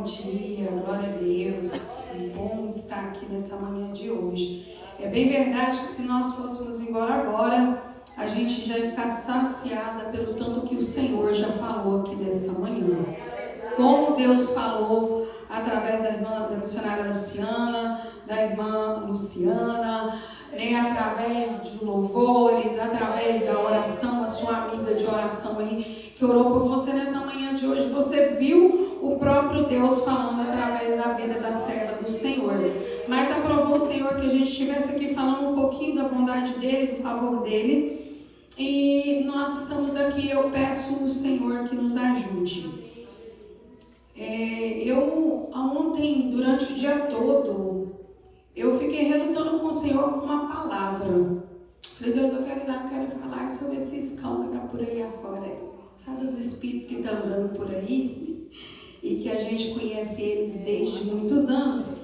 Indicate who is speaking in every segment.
Speaker 1: Bom dia, glória a Deus. É bom estar aqui nessa manhã de hoje. É bem verdade que se nós fôssemos embora agora, a gente já está saciada pelo tanto que o Senhor já falou aqui dessa manhã. Como Deus falou através da missionária Luciana, da irmã Luciana, através de louvores, através da oração, a sua amiga de oração aí, que orou por você nessa manhã de hoje. Você viu o próprio Deus falando através da vida da serva do Senhor. Mas aprovou o Senhor que a gente estivesse aqui falando um pouquinho da bondade dele, do favor dele. E nós estamos aqui, eu peço ao Senhor que nos ajude. Eu ontem, durante o dia todo, eu fiquei relutando com o Senhor com uma palavra. Falei, Deus, eu quero ir lá, quero falar sobre esses cão que está por aí afora. Fala dos espíritos que estão andando por aí e que a gente conhece eles desde muitos anos.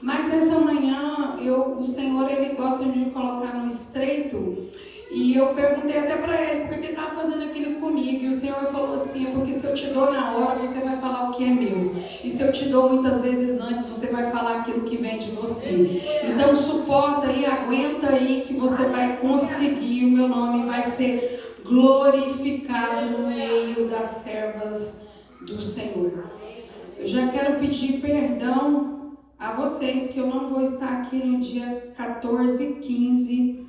Speaker 1: Mas nessa manhã, o Senhor, ele gosta de me colocar no estreito. E eu perguntei até para ele, porque ele estava fazendo aquilo comigo. E o Senhor falou assim, porque se eu te dou na hora, você vai falar o que é meu. E se eu te dou muitas vezes antes, você vai falar aquilo que vem de você. Então suporta aí, aguenta aí, que você vai conseguir. O meu nome vai ser glorificado no meio das servas do Senhor. Eu já quero pedir perdão a vocês, que eu não vou estar aqui no dia 14 e 15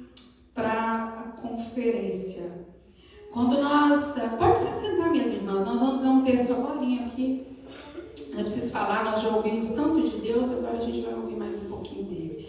Speaker 1: para conferência. Quando nós... Pode se sentar, minhas irmãs. Nós vamos ler um texto agora aqui. Não preciso falar, nós já ouvimos tanto de Deus, agora a gente vai ouvir mais um pouquinho dele.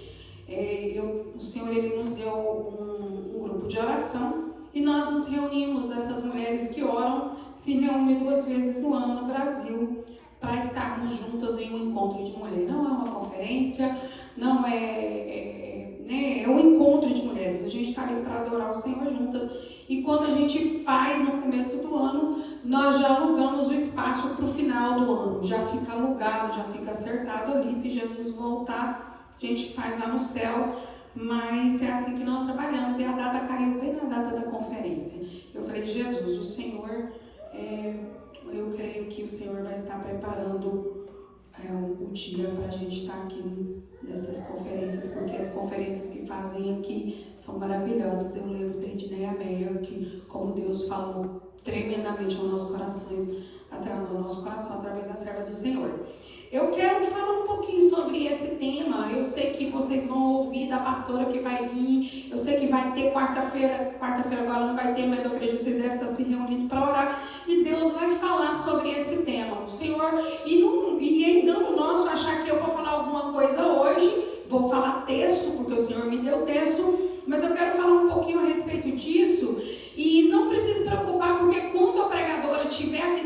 Speaker 1: O Senhor, ele nos deu um grupo de oração e nós nos reunimos, essas mulheres que oram, se reúnem 2 vezes no ano no Brasil para estarmos juntas em um encontro de mulher. Não é uma conferência, não é um encontro de mulheres. A gente está ali para adorar o Senhor juntas. E quando a gente faz no começo do ano, nós já alugamos o espaço para o final do ano. Já fica alugado, já fica acertado ali. Se Jesus voltar, a gente faz lá no céu. Mas é assim que nós trabalhamos. E a data caiu bem na data da conferência. Eu falei, Jesus, o Senhor, eu creio que o Senhor vai estar preparando o dia para a gente estar aqui nessas conferências, porque as conferências que fazem aqui são maravilhosas. Eu lembro de Edneia Meyer, que como Deus falou tremendamente aos nossos corações, através da serva do Senhor. Eu quero falar um pouquinho sobre esse tema. Eu sei que vocês vão ouvir da pastora que vai vir. Eu sei que vai ter quarta-feira agora não vai ter, mas eu acredito que vocês devem estar se reunindo para orar. E Deus vai falar sobre esse tema. O Senhor, e é engano nosso achar que eu vou falar alguma coisa hoje. Vou falar texto, porque o Senhor me deu texto. Mas eu quero falar um pouquinho a respeito disso. E não precisa se preocupar, porque quando a pregadora estiver aqui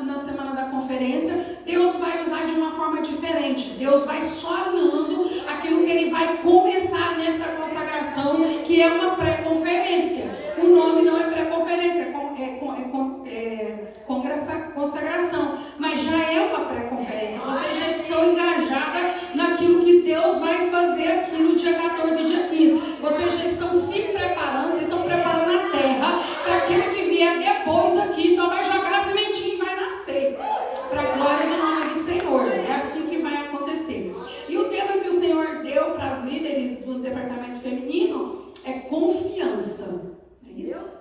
Speaker 1: na semana da conferência, Deus vai usar de uma forma diferente. Deus vai só alinhando aquilo que Ele vai começar nessa consagração, que é uma pré-conferência. O nome não é pré-conferência, é consagração, mas já é uma pré-conferência. Vocês já estão engajadas naquilo que Deus vai fazer aqui no dia 14 e dia 15. Vocês já estão se preparando, vocês estão preparando a terra para aquele que vier depois aqui, só vai jogar a sementinha e vai nascer. Para a glória do nome do Senhor. É assim que vai acontecer. E o tema que o Senhor deu para as líderes do departamento feminino é confiança. É isso?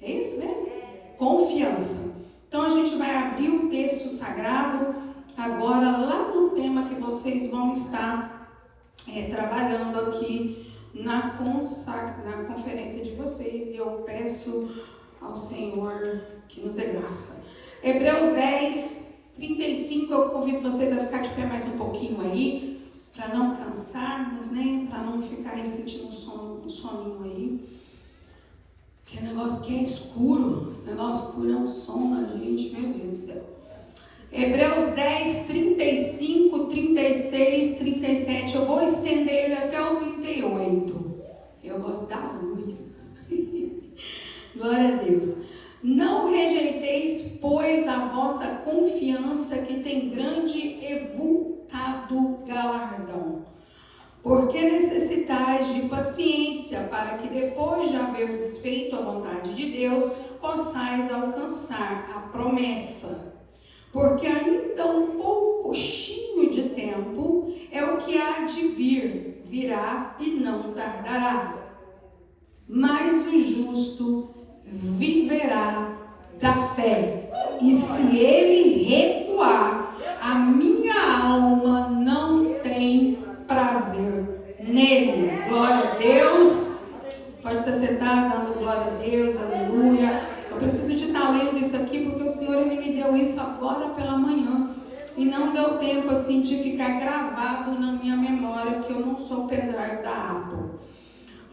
Speaker 1: É isso mesmo? Confiança. Então a gente vai abrir o texto sagrado agora lá no tema que vocês vão estar trabalhando aqui na conferência de vocês, e eu peço ao Senhor que nos dê graça. Hebreus 10, 35, eu convido vocês a ficar de pé mais um pouquinho aí, para não cansarmos, né? Para não ficar aí sentindo um soninho aí. Que negócio que é escuro, esse negócio escuro é um som na gente, meu Deus do céu. Hebreus 10, 35, 36, 37, eu vou estender ele até o 38. Eu gosto da luz. Glória a Deus. Não rejeiteis, pois, a vossa confiança, que tem grande e vultado galardão. Porque necessitais de paciência, para que depois de haver desfeito a vontade de Deus, possais alcançar a promessa. Porque ainda um pouco justo viverá da fé, e se ele recuar, a minha alma não tem prazer nele. Glória a Deus. Pode se sentar dando glória a Deus, aleluia. Eu preciso de estar lendo isso aqui porque o Senhor ele me deu isso agora pela manhã. E não deu tempo assim de ficar gravado na minha memória que eu não sou o pendrive da Apple.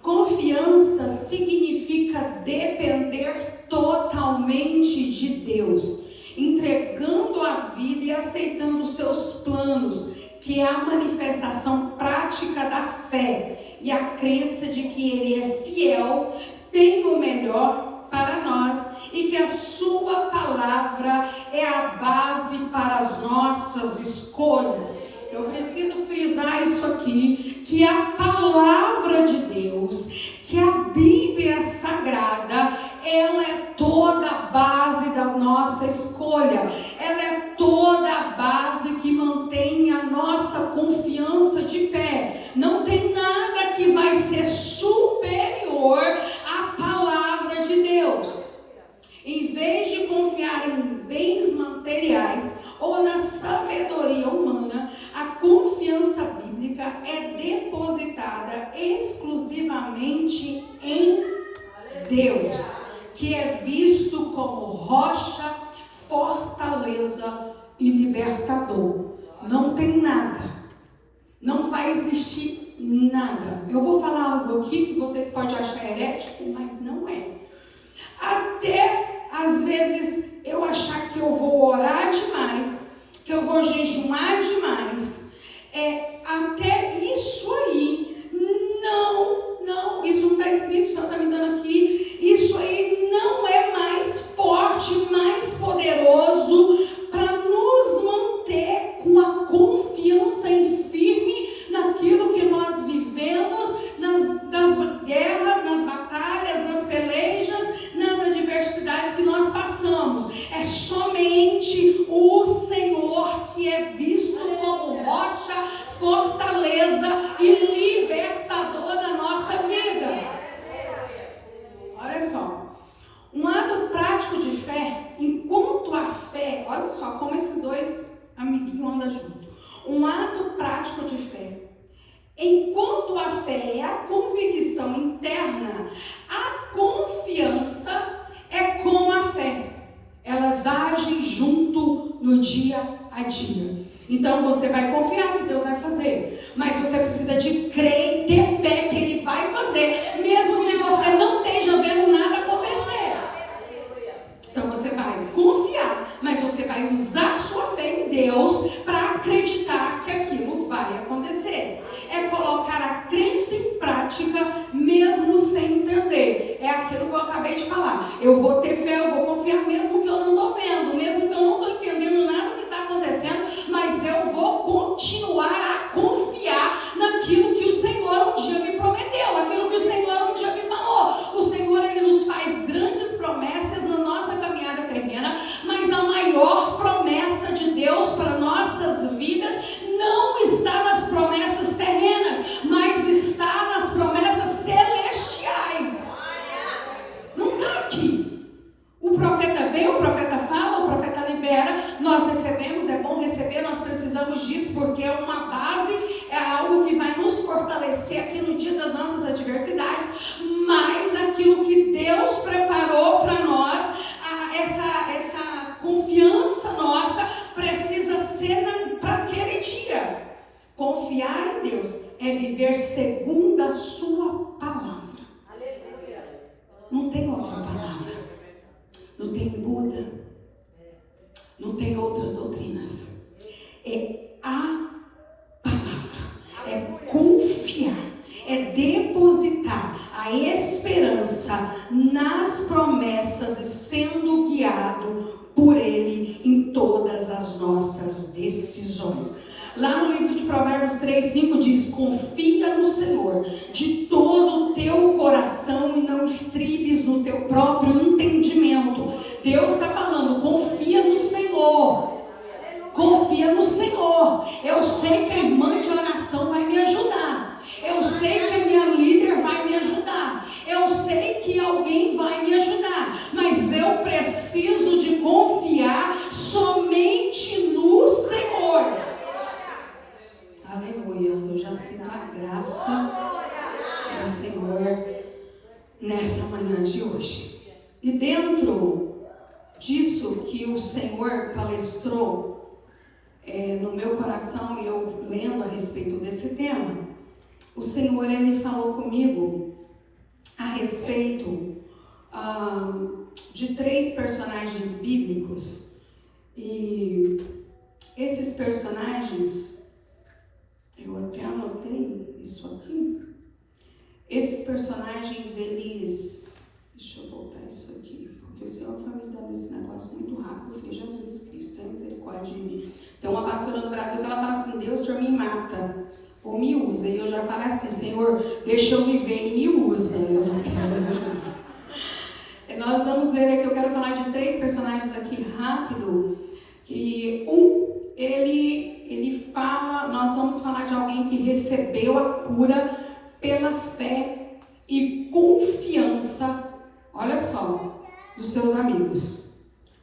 Speaker 1: Confiança significa depender totalmente de Deus, entregando a vida e aceitando os seus planos, que é a manifestação prática da fé e a crença de que Ele é fiel, tem o melhor para nós e que a sua palavra é a base para as nossas escolhas. Eu preciso frisar isso aqui, que a palavra de Deus, que a Bíblia Sagrada, ela é toda a base da nossa escolha, ela é toda a base que mantém a nossa confiança de pé. Não tem nada que vai ser superior à palavra de Deus. Em vez de confiar em bens materiais ou na sabedoria humana, a confiança bíblica é depositada exclusivamente em Deus, que é visto como rocha, fortaleza e libertador. Não tem nada, não vai existir nada. Eu vou falar algo aqui que vocês podem achar herético, mas não é. Até às vezes eu achar que eu vou orar demais, que eu vou jejuar demais, até isso aí, não, isso não está escrito, o Senhor está me dando aqui, isso aí não é mais forte, mais poderoso para nos manter com a confiança em firme naquilo que nós vivemos, nas guerras, nas batalhas, nas pelejas, nas adversidades que nós passamos. É somente o Senhor que é visto como rocha, fortaleza e libertador da nossa vida. Olha só, um ato prático de fé, enquanto a fé, olha só como esses dois amiguinhos andam juntos. Um ato prático de fé, enquanto a fé é a convicção interna, a confiança é como a fé. Elas agem junto no dia a dia. Então você vai confiar que Deus vai fazer, mas você precisa de crer e ter fé que Ele vai fazer, mesmo que você não esteja vendo nada acontecer. Então você vai confiar, mas você vai usar sua fé em Deus para acreditar que aquilo vai acontecer. É colocar a crença em prática mesmo sem entender. É aquilo que eu acabei de falar. Eu vou ter fé, eu vou confiar mesmo que eu não estou vendo, mesmo que eu não estou entendendo nada do que está acontecendo, mas eu vou continuar a confiar naquilo que o Senhor um dia me prometeu, aquilo que o Senhor um dia me falou. O Senhor, Ele nos faz grandes promessas na nossa caminhada terrena, mas a maior promessa de Deus para nossas vidas não está nas promessas terrenas, mas está nas promessas celestiais. Não está aqui. O profeta veio, o profeta fala, o profeta libera, nós recebemos, é bom receber, nós precisamos disso, porque é uma base, é algo que vai nos fortalecer aqui no dia das nossas adversidades, mas aquilo que Deus preparou para nós, essa confiança nossa precisa ser para aquele dia. Confiar em Deus é viver segundo a sua palavra. Não tem outra palavra. Não tem Buda. Não tem outras doutrinas. É a palavra. É confiar. É depositar a esperança nas promessas e sendo guiado por Ele em todas as nossas decisões. Lá no livro de Provérbios 3:5 diz: confia no Senhor de todo o teu coração e não estribes no teu próprio entendimento. Deus está falando, confia no Senhor. Confia no Senhor. Eu sei que a irmã de oração vai me ajudar. Eu sei que a minha líder vai me ajudar. Eu sei que que alguém vai me ajudar, mas eu preciso de confiar somente no Senhor. Aleluia, eu já sinto a graça do Senhor nessa manhã de hoje. E dentro disso que o Senhor palestrou no meu coração, e eu lendo a respeito desse tema, o Senhor, Ele falou comigo a respeito de 3 personagens bíblicos. E esses personagens, eu até anotei isso aqui. Esses personagens, eles... Deixa eu voltar isso aqui, porque o Senhor foi me dando esse negócio muito rápido. Eu falei, Jesus Cristo, tem misericórdia de mim. Tem uma pastora no Brasil que ela fala assim, Deus, Senhor, me mata ou me usa. E eu já falo assim, Senhor, deixa eu viver e me usa. Eu não quero. Nós vamos ver aqui, eu quero falar de 3 personagens aqui rápido. Que ele fala, nós vamos falar de alguém que recebeu a cura pela fé e confiança, olha só, dos seus amigos.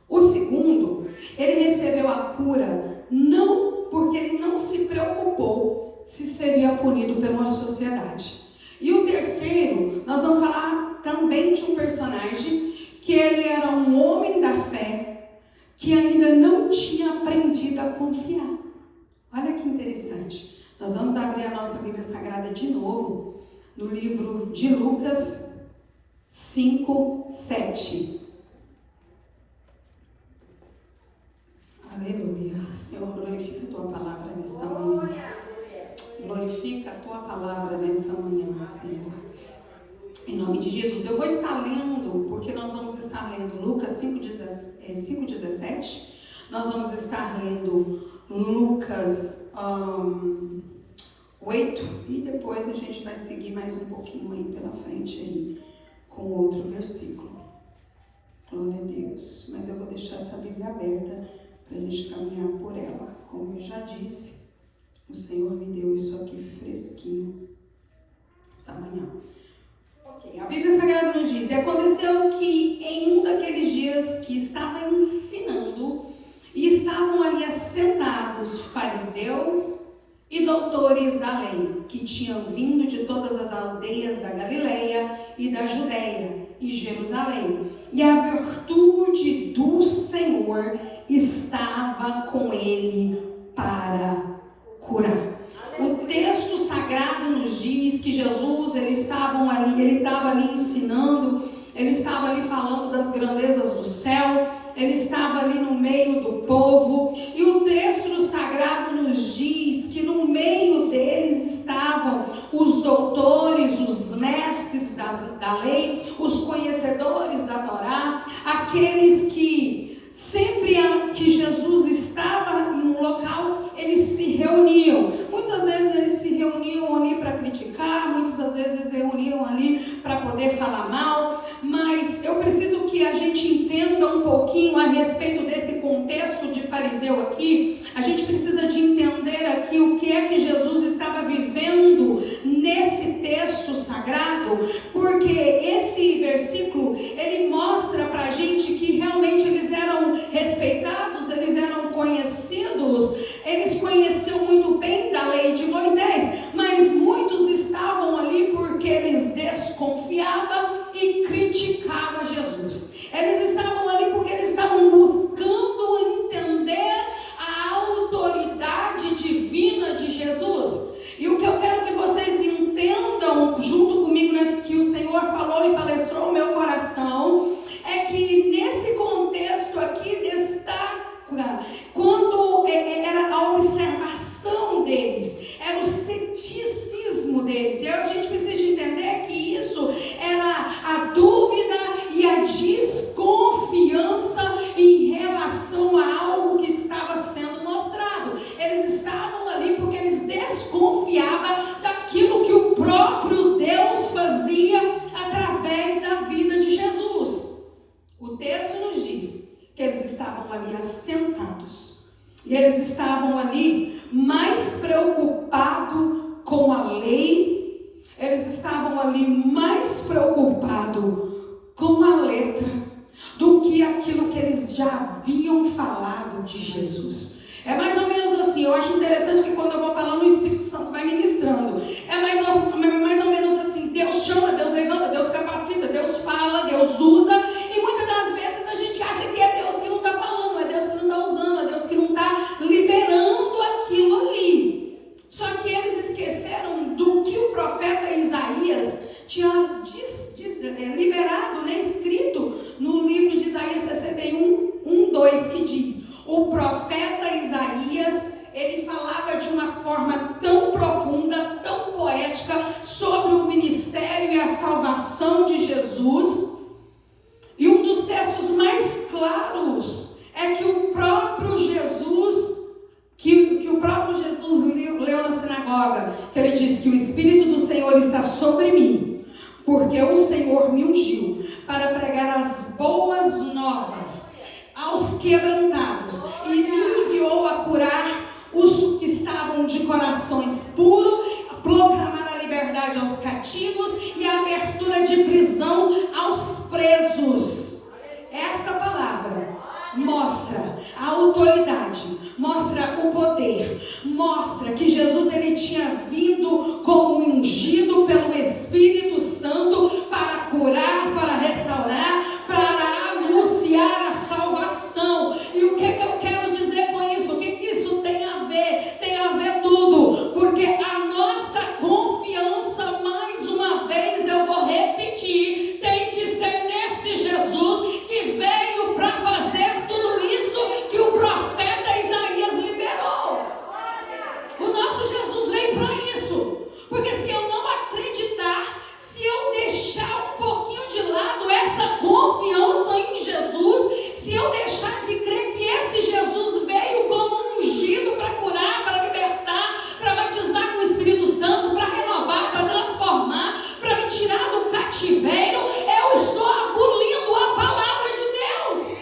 Speaker 1: O segundo, ele recebeu a cura não porque ele não se preocupou se seria punido pela sociedade. E o terceiro, nós vamos falar também de um personagem que ele era um homem da fé, que ainda não tinha aprendido a confiar. Olha que interessante. Nós vamos abrir a nossa Bíblia Sagrada de novo, no livro de Lucas 5, 7. Aleluia. Senhor, glorifica a Tua palavra nesta manhã. Glorifica a Tua palavra nesta manhã, Senhor. Em nome de Jesus. Eu vou estar lendo, porque nós vamos estar lendo Lucas 5,17. Nós vamos estar lendo Lucas 8. E depois a gente vai seguir mais um pouquinho aí pela frente aí, com outro versículo. Glória a Deus. Mas eu vou deixar essa Bíblia aberta para a gente caminhar por ela. Como eu já disse, o Senhor me deu isso aqui fresquinho essa manhã. A Bíblia Sagrada nos diz, e aconteceu que em um daqueles dias que estava ensinando, e estavam ali assentados fariseus e doutores da lei, que tinham vindo de todas as aldeias da Galileia e da Judeia e Jerusalém. E a virtude do Senhor estava com ele para curar. O texto sagrado nos diz que Jesus, ele estava ali ensinando, ele estava ali falando das grandezas do céu, ele estava ali no meio do povo, e o texto sagrado nos diz que no meio deles estavam os doutores, os mestres da lei, os conhecedores da Torá, aqueles que sempre que Jesus estava em um local, eles se reuniam. Muitas vezes eles se reuniam ali para criticar, muitas vezes eles se reuniam ali para poder falar mal, mas eu preciso que a gente entenda um pouquinho a respeito desse contexto de fariseu aqui. A gente precisa de entender aqui o que é que Jesus estava vivendo nesse texto sagrado, porque esse versículo, ele mostra para a gente que realmente eles eram respeitados, eles eram conhecidos, eles conheciam muito bem da lei de Moisés, mas muitos estavam ali porque eles desconfiavam e criticavam Jesus. Eles estavam ali porque eles estavam buscando entender a autoridade divina de Jesus. E o que eu quero que vocês entendam junto comigo, que o Senhor falou e palestrou no meu coração, é que nesse contexto aqui destaca quando era a observação deles, era o ceticismo deles. E a gente precisa de entender que isso era a dúvida e a desconfiança em relação a algo que estava sendo mostrado. Eles estavam ali porque eles desconfiavam daquilo que o próprio Deus fazia através da vida de Jesus. O texto nos diz que eles estavam ali assentados, e eles estavam ali mais preocupados com a lei, eles estavam ali mais preocupados Jesus. E um dos textos mais claros é que o próprio Jesus, que o próprio Jesus leu na sinagoga, que ele diz que o Espírito do Senhor está sobre mim, porque o Senhor me ungiu para pregar as boas novas aos quebrantados e me enviou a curar os que estavam de corações puros, a proclamar a liberdade aos cativos e a abertura de prisão aos presos. Esta palavra mostra a autoridade, mostra o poder, mostra que Jesus ele tinha vindo como ungido pelo Espírito Santo para curar, para restaurar, para anunciar a salvação. E o que eu quero dizer com isso? O que isso tem a ver? Tem a ver tudo, porque a nossa confiança, mais uma vez eu vou repetir, tem que ser nesse Jesus que veio para fazer tudo isso que o profeta Isaías liberou. O nosso Jesus veio para isso, porque se eu não acreditar, se eu deixar um pouquinho de lado essa confiança em Jesus, se eu deixar de crer que esse Jesus veio como ungido para curar, para libertar, para batizar com o Espírito Santo, para renovar, para transformar, para me tirar do cativeiro, eu estou abolindo a palavra de Deus.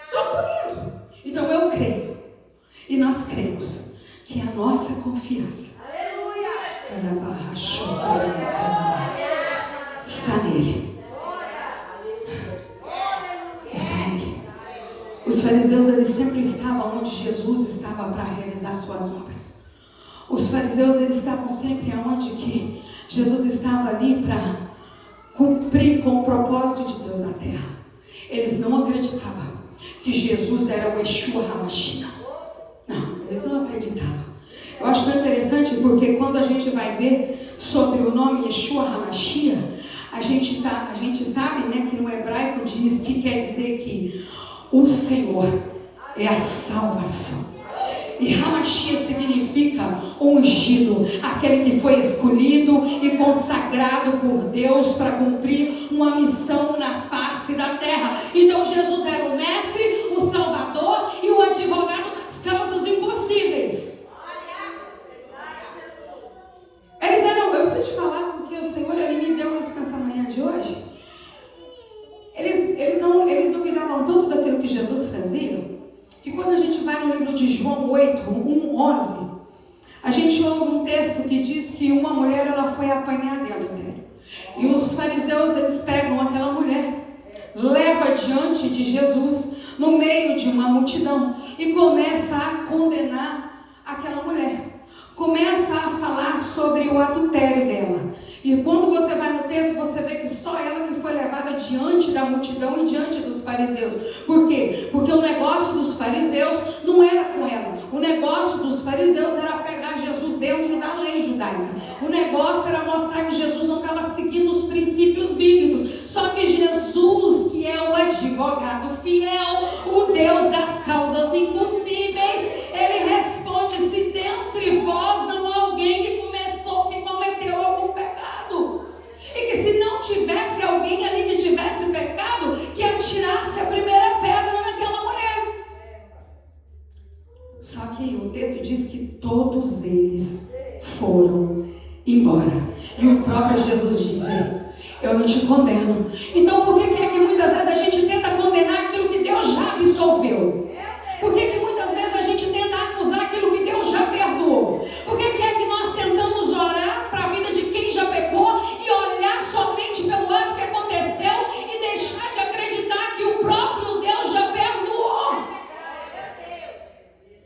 Speaker 1: Estou abolindo. Então eu creio, e nós cremos, que a nossa confiança está nele. Está nele. Os fariseus eles sempre estavam onde Jesus estava para realizar suas obras. Os fariseus eles estavam sempre aonde que Jesus estava ali para cumprir com o propósito de Deus na terra. Eles não acreditavam que Jesus era o Yeshua HaMashiach. Não, eles não acreditavam. Eu acho tão interessante porque quando a gente vai ver sobre o nome Yeshua HaMashiach, a gente sabe, né, que no hebraico diz que quer dizer que o Senhor é a salvação. E HaMashiach significa ungido, aquele que foi escolhido e consagrado por Deus para cumprir uma missão na face da terra. Então Jesus era o mestre, o salvador e o advogado das causas impossíveis. Eles eram, eu preciso te falar porque o Senhor ele me deu isso nessa manhã de hoje. Eles duvidavam tanto daquilo que Jesus fazia, que quando a gente vai no livro de João 8, 11, a gente ouve um texto que diz que uma mulher ela foi apanhada em adultério. E os fariseus eles pegam aquela mulher, leva diante de Jesus, no meio de uma multidão, e começa a condenar aquela mulher. Começa a falar sobre o adultério dela. E quando você vai no texto, você vê que só ela que foi levada diante da multidão e diante dos fariseus. Por quê? Porque o negócio dos fariseus não era com ela. O negócio dos fariseus era pegar Jesus dentro da lei judaica. O negócio era mostrar que Jesus não estava seguindo os princípios bíblicos. Só que Jesus, que é o advogado fiel, o Deus das causas impossíveis, ele responde: se dentre vós não há alguém que cometeu algum pecado, e que se não tivesse alguém ali que tivesse pecado, que atirasse a primeira pedra naquela mulher. Só que o texto diz que todos eles foram embora. E o próprio Jesus diz: eu não te condeno. Então por que é que muitas vezes a gente tenta condenar aquilo que Deus já absolveu? Por que muitas vezes a gente tenta acusar aquilo que Deus já perdoou? Por que é que nós tentamos orar para a vida de quem já pecou e olhar somente pelo ato que aconteceu e deixar de acreditar que o próprio Deus já perdoou?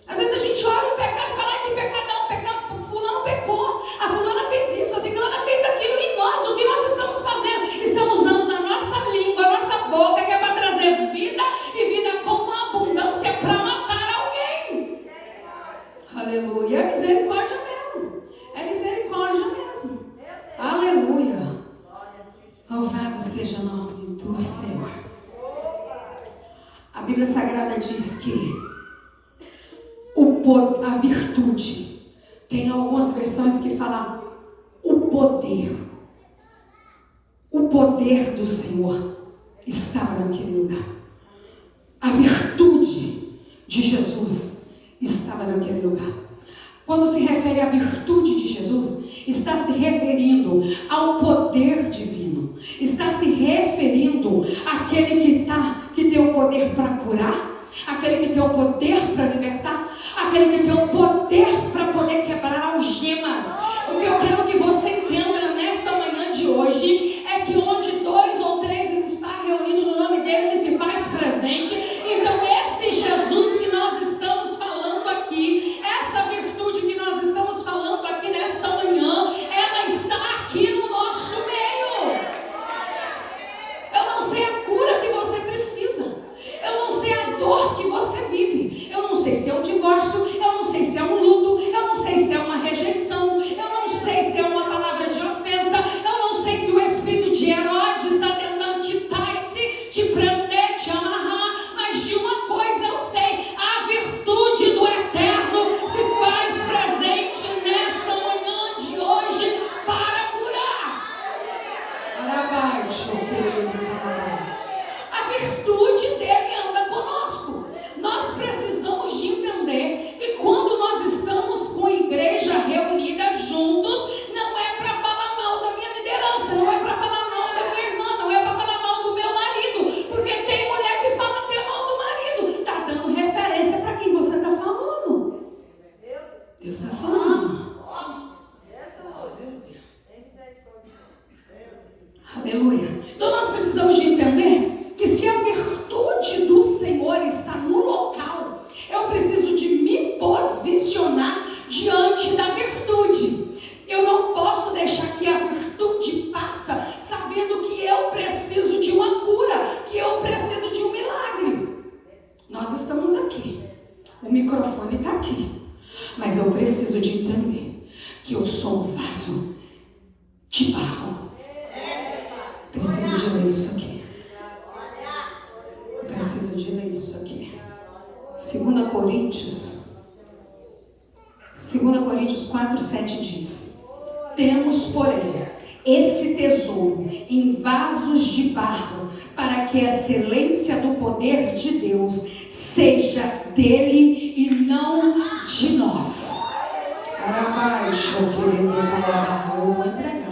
Speaker 1: Às vezes a gente olha o pecado e fala: que pecadão, pecado, fulano pecou, a fulana fez isso, a ciclana fez aquilo, e nós, o que nós estamos fazendo? Estamos usando a nossa língua, a nossa boca, que é para trazer vida, e vida com uma abundância para matar alguém. Aleluia, é misericórdia mesmo, é misericórdia mesmo. Aleluia, louvado seja o nome do Senhor. A Bíblia Sagrada diz que a virtude, tem algumas versões que falam o poder. O poder do Senhor estava naquele lugar. A virtude de Jesus estava naquele lugar. Quando se refere à virtude de Jesus, está se referindo ao poder divino. Está se referindo àquele que tem o poder para curar, aquele que tem o poder para libertar, aquele que tem o poder para poder quebrar algemas. O que eu quero que você entenda nessa manhã de hoje é que onde 2 ou 3 está reunido no nome dele, ele se faz presente. Então esse Jesus que nós estamos falando aqui, essa virtude que nós estamos falando aqui nesta manhã, ela está aqui no nosso meio. Eu não sei a cura que você precisa, eu não sei a dor que você vive, eu não sei se é um divórcio, eu não sei se é um luto, eu não sei se é uma rejeição, eu não sei se é uma palavra de ofensa, eu não sei se o espírito de Herodes está tentando te prender, te amarrar, mas de uma coisa eu sei: a virtude do Eterno se faz presente nessa manhã de hoje para curar. A virtude dele anda conosco. Nós precisamos de entender que quando nós estamos com a igreja reunida juntos, não é para falar mal da minha liderança, não é para falar mal da minha irmã, não é para falar mal do meu marido, porque tem mulher que fala até mal do marido. Está dando referência para quem você está falando. Deus está falando. Aleluia. Então nós precisamos de entender que se a virtude do Senhor está no local, eu preciso de me posicionar diante da virtude. Eu não posso deixar que a virtude passa sabendo que eu preciso de uma cura, que eu preciso de um milagre. Nós estamos aqui, o microfone está aqui, mas eu preciso de entender que eu sou um vaso de barro. Preciso de ler isso aqui. Preciso de ler isso aqui. 2 Coríntios 4:7 diz: temos, porém, esse tesouro em vasos de barro, para que a excelência do poder de Deus seja dele e não de nós. Eu vou entregar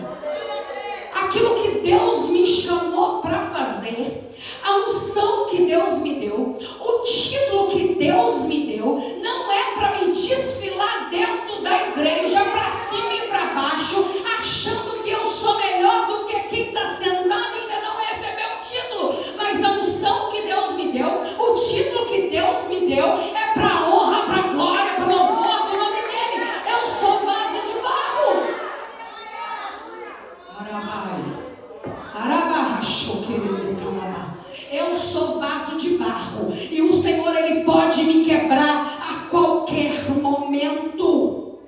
Speaker 1: aquilo que Deus me chamou para fazer, a unção que Deus me deu, o título que Deus me deu, não é para me desfilar dentro da igreja para cima e para baixo, achando que eu sou melhor do que quem está sentado e ainda não recebeu o título. Mas a unção que Deus me deu, o título que Deus me deu, é para a honra, para a glória, para o louvor do nome dele. Eu sou vaso de barro. Eu sou vaso de barro, e o Senhor, ele pode me quebrar a qualquer momento.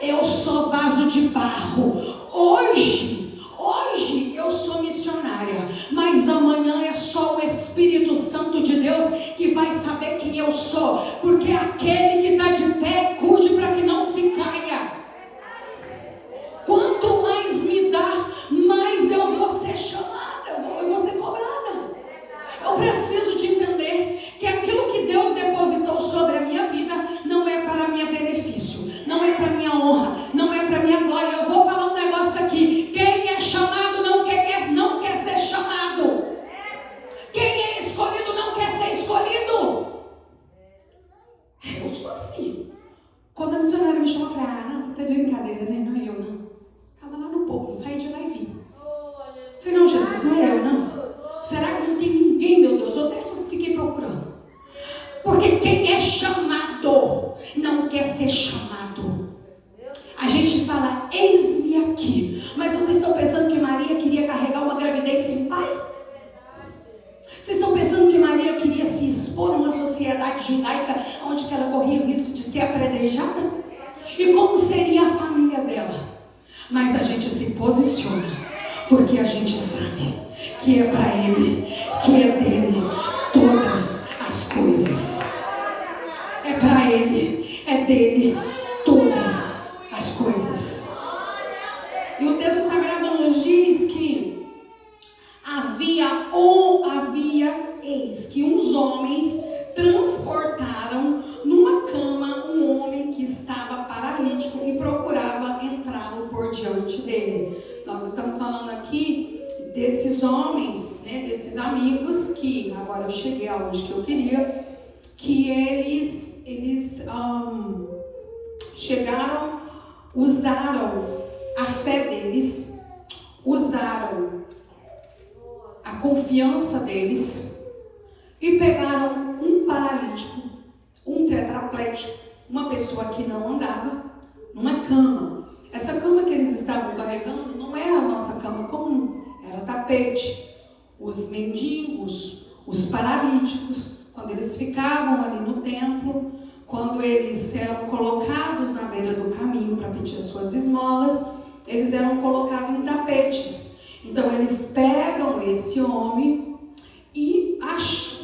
Speaker 1: Eu sou vaso de barro. Hoje eu sou missionária, mas amanhã é só o Espírito Santo de Deus que vai saber quem eu sou, porque aquele que está de pé, cuide para que não se caia. Quanto mais me dá, mais eu vou ser chamada, eu vou ser cobrada. Eu preciso de entender que aquilo que Deus depositou sobre a minha vida não é para meu benefício, não é para minha honra, não é para minha glória. Eu vou falar um negócio aqui: quem é chamado não quer ser chamado. Quem é escolhido não quer ser escolhido. Eu sou assim. Quando a missionária me chamou, eu falei: não, você está de brincadeira, né? Não é eu, não. Estava lá no povo, saí de lá e vim. Falei: não, Jesus, não é eu, não. Será que não tem ninguém, meu Deus? Eu até fiquei procurando. Porque quem é chamado não quer ser chamado. A gente fala: eis-me aqui. Mas vocês estão pensando que Maria queria carregar uma gravidez sem pai? Vocês estão pensando que Maria queria se expor numa sociedade judaica onde que ela corria o risco de ser apedrejada? E como seria a família dela? Mas a gente se posiciona, porque a gente sabe que é para Ele, que é dele todas as coisas. É para Ele, é dele todas as coisas. E o texto sagrado nos diz falando aqui desses homens, né, desses amigos que, agora eu cheguei aonde que eu queria, que eles chegaram, usaram a fé deles, usaram a confiança deles e pegaram um paralítico, um tetraplégico, uma pessoa que não andava, numa cama. Essa cama que eles estavam carregando não era a nossa cama comum, era tapete. Os mendigos, os paralíticos, quando eles ficavam ali no templo, quando eles eram colocados na beira do caminho para pedir as suas esmolas, eles eram colocados em tapetes. Então eles pegam esse homem e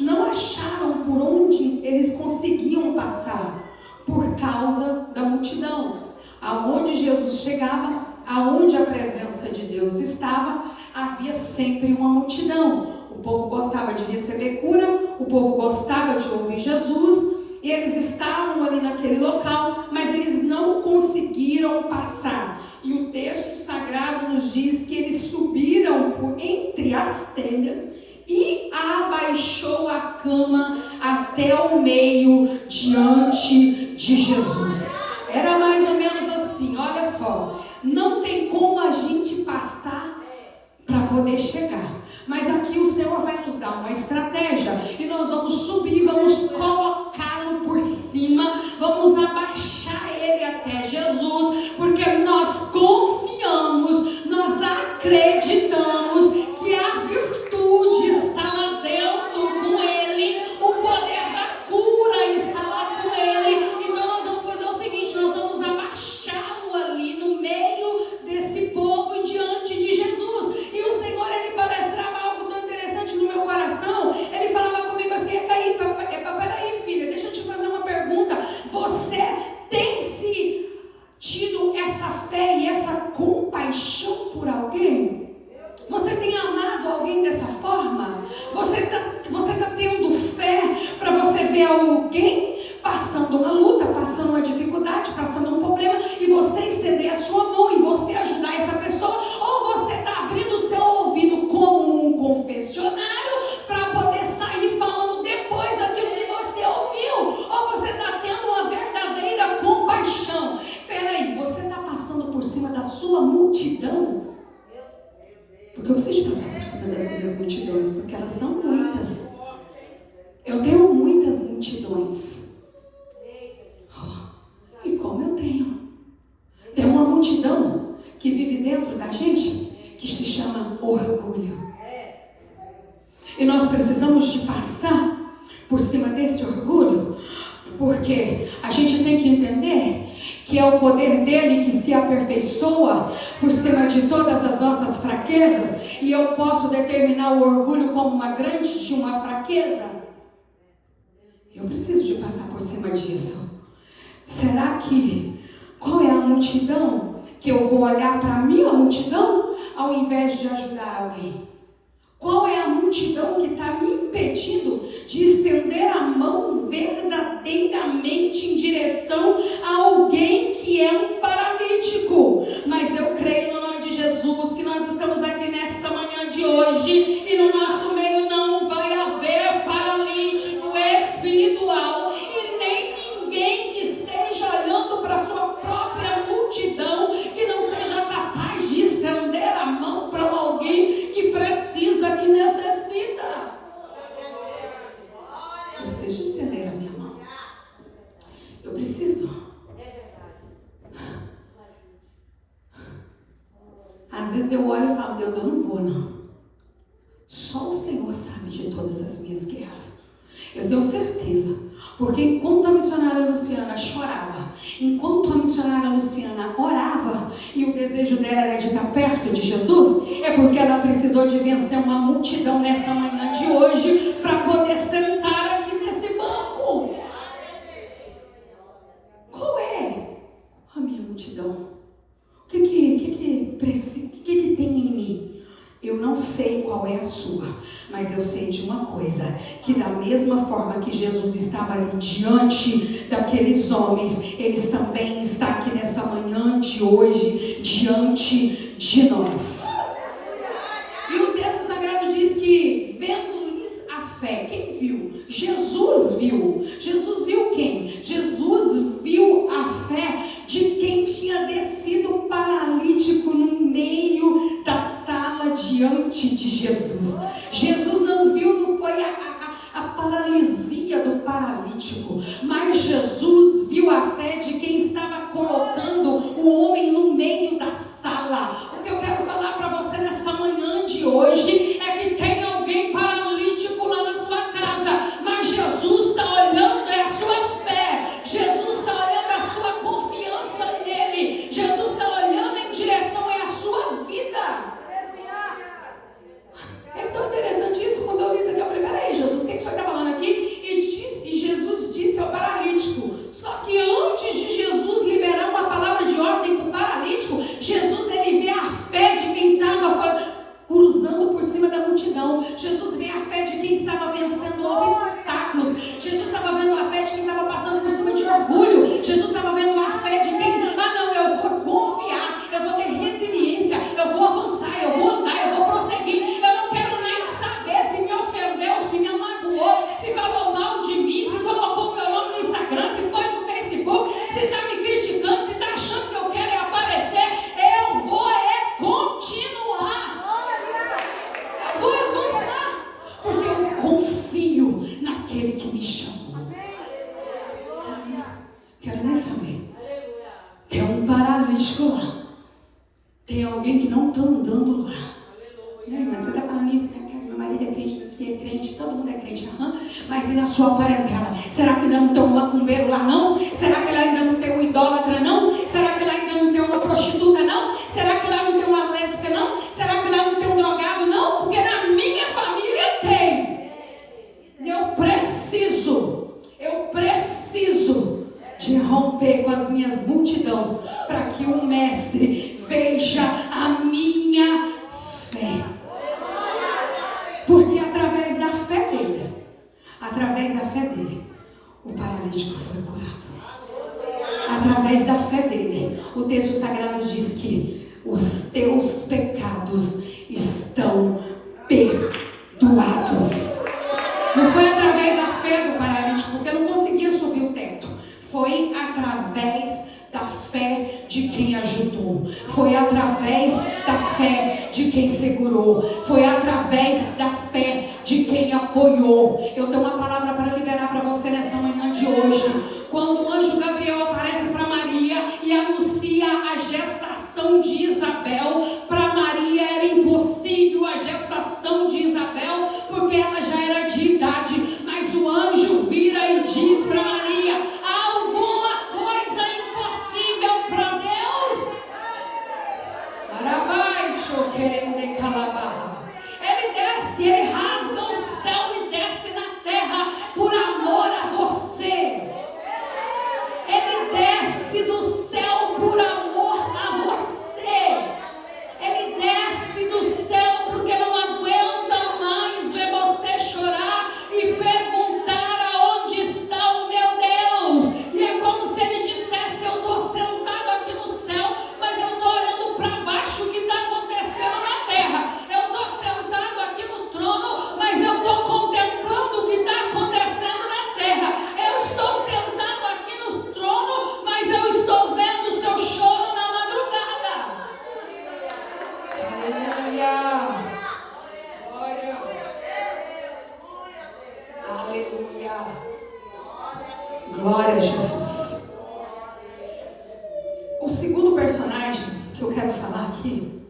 Speaker 1: não acharam por onde eles conseguiam passar, por causa da multidão. Aonde Jesus chegava, aonde a presença de Deus estava, havia sempre uma multidão. O povo gostava de receber cura, o povo gostava de ouvir Jesus, e eles estavam ali naquele local, mas eles não conseguiram passar. E o texto sagrado nos diz que eles subiram por entre as telhas e abaixou a cama até o meio diante de Jesus. Era mais ou menos assim, olha só, não tem como a gente passar para poder chegar. Mas aqui o Senhor vai nos dar uma estratégia e nós vamos subir, vamos colocá-lo por cima, vamos abaixar ele até Jesus, porque nós confiamos, nós acreditamos que a virtude está lá dentro com ele, o poder da cura está lá com ele. Então nós vamos fazer o seguinte, nós vamos abaixá-lo ali no meio desse povo e diante de Jesus. E o Senhor, ele palestrava algo tão interessante no meu coração. Ele falava comigo assim: peraí filha, deixa eu te fazer uma pergunta. Você tem se tido essa fé e essa compaixão por alguém? Você tem amado alguém dessa forma? Você tá tendo fé para você ver alguém passando uma luta, passando uma dificuldade, passando um problema, e você estender a sua mão e você ajudar essa pessoa? Ou você está abrindo o seu ouvido como um confessionário para poder sair falando depois aquilo que você ouviu? Ou você está tendo uma verdadeira compaixão? Peraí, você está passando por cima da sua multidão? Porque eu preciso passar por cima das minhas multidões, porque elas são muitas. Eu tenho muitas multidões. E como eu tenho? Tem uma multidão que vive dentro da gente, que se chama orgulho. E nós precisamos de passar por cima desse orgulho, porque a gente tem que entender que é o poder dele que se aperfeiçoa por cima de todas as nossas fraquezas, e eu posso determinar o orgulho como uma grande de uma fraqueza. Eu preciso de passar por cima disso. Será que, qual é a multidão que eu vou olhar para a minha multidão ao invés de ajudar alguém? Qual é a multidão que está me impedindo de estender a mão verdadeiramente em direção a alguém que é um paralítico? Mas eu creio no nome de Jesus que nós estamos aqui nessa manhã de hoje e no nosso meio não vai haver paralítico espiritual e nem ninguém que esteja olhando para a sua própria multidão que não seja capaz de estender a mão para alguém que precisa, que necessita. Eu preciso estender a minha mão. Eu preciso. Às vezes eu olho e falo: Deus, eu não vou não. Só o Senhor sabe de todas as minhas guerras. Eu tenho certeza. Porque enquanto a missionária Luciana chorava, enquanto a missionária Luciana orava, e o desejo dela era de estar perto de Jesus, é porque ela precisou de vencer uma multidão nessa manhã de hoje para poder sentar aqui nesse banco. Qual é a minha multidão? O que tem em mim? Eu não sei qual é a sua, mas eu sei de uma coisa, que da mesma forma que Jesus estava ali diante daqueles homens, Ele também está aqui nessa manhã de hoje, diante de nós. diante de Jesus. Jesus não viu, não foi a paralisia do paralítico, mas Jesus viu a fé de quem estava colocando o homem no meio da sala. O que eu quero falar para você nessa manhã de hoje é que tem alguém paralítico lá na sua casa, mas Jesus está olhando, é a sua fé, Jesus está olhando a sua confiança nele, Jesus está olhando em direção, é a sua vida. É tão interessante isso. Quando eu li isso aqui, eu falei, peraí, Jesus, o que o senhor está falando aqui? E Jesus disse ao paralítico. Só que antes de Jesus liberar uma palavra de ordem para o paralítico, Jesus, ele vê a fé de quem estava cruzando por cima da multidão. Jesus vê a fé de quem estava vencendo obstáculos. Jesus estava vendo a fé de quem estava passando por cima de orgulho. Jesus estava vendo a fé de quem, não, eu vou confiar, eu vou ter resiliência, eu vou avançar, eu vou andar, eu vou prosseguir. Eu não quero nem saber se me ofendeu, se me amagoou, se falou mal de mim, se colocou meu nome no Instagram, se pôs no Facebook, se está me criticando, se está achando que eu quero aparecer. Eu vou continuar. Eu vou avançar, porque eu confio naquele que me chamou. Quero nem saber. Tem um paralítico lá. Tem alguém que não está andando lá. Mas você está falando isso, né? Porque meu marido é crente, meu filho é crente, todo mundo é crente. Mas e na sua parentela? Será que ainda não tem um macumbeiro lá, não? Será que lá ainda não tem um idólatra, não? Será que lá ainda não tem uma prostituta, não? Será que lá não tem uma lésbica, não? Será que lá não tem um drogado, não? Porque na minha família tem. Eu preciso de romper com as minhas multidões para que o mestre veja a minha fé. Porque através da fé dele, o paralítico foi curado. Através da fé dele, o texto sagrado diz que os teus pecados estão perdoados. Não foi através da fé do paralítico, porque não conseguia subir o teto. Foi através da fé de quem ajudou. Foi através da fé de quem segurou. Foi através da fé de quem apoiou. Eu tenho uma palavra para liberar para você nessa manhã de hoje. Quando o anjo Gabriel aparece para Maria e anuncia a gestação de Isabel, para Maria era impossível a gestação de Isabel, porque ela já era de idade. Mas o anjo vira e diz para Maria: há alguma coisa impossível para Deus? Ele desce, ele rasga o céu e desce na terra por amor a você. Ele desce do céu por amor a você. Ele desce do céu porque não aguenta mais ver você chorar e perguntar aonde está o meu Deus. E é como se ele dissesse: eu estou sentado aqui no céu, mas eu estou olhando para baixo o que está acontecendo na terra. Eu estou sentado aqui no trono, mas eu estou contemplando o que está acontecendo na terra. Eu estou sentado aqui no trono, mas eu estou vendo o seu choro na madrugada. Aleluia. Glória. Aleluia. Glória a Jesus. O segundo personagem que eu quero falar aqui,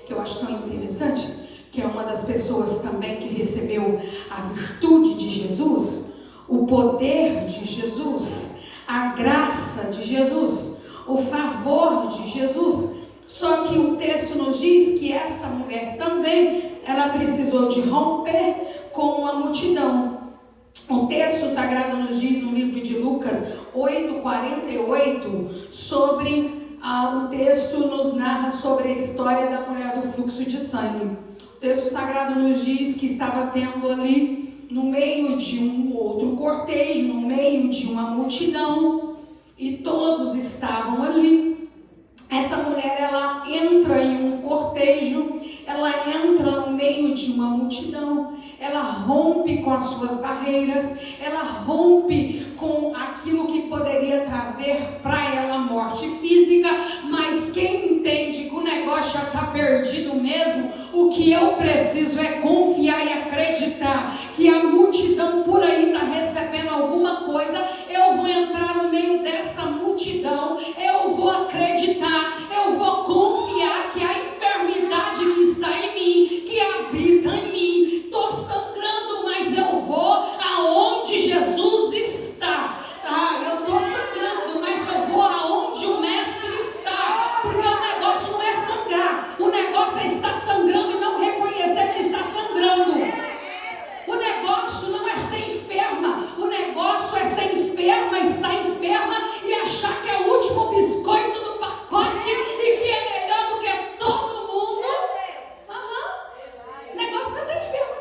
Speaker 1: que eu acho tão interessante, que é uma das pessoas também que recebeu a virtude de Jesus, o poder de Jesus, a graça de Jesus, o favor de Jesus. Só que o texto nos diz que essa mulher também, ela precisou de romper com a multidão. O texto sagrado nos diz no livro de Lucas 8:48, sobre o texto nos narra sobre a história da mulher do fluxo de sangue. O texto sagrado nos diz que estava tendo ali, no meio de um outro cortejo, no meio de uma multidão, e todos estavam ali. Essa mulher, ela entra em um cortejo, ela entra no meio de uma multidão, ela rompe com as suas barreiras, ela rompe com aquilo que poderia trazer para ela morte física, mas quem entende que o negócio já está perdido mesmo, o que que eu preciso é confiar e acreditar que a multidão por aí está recebendo alguma coisa. Eu vou entrar no meio dessa multidão, eu vou acreditar, eu vou confiar que a enfermidade que está em mim, que habita em mim, estou sangrando, mas eu vou aonde Jesus está. Eu estou sangrando, mas eu vou aonde o mestre está, porque o negócio não é sangrar, o negócio é estar sangrando e não reconhecer que está sangrando. O negócio não é ser enferma, o negócio é ser enferma, estar enferma e achar que é o último biscoito do pacote e que é melhor do que todo mundo. O negócio não é estar enferma,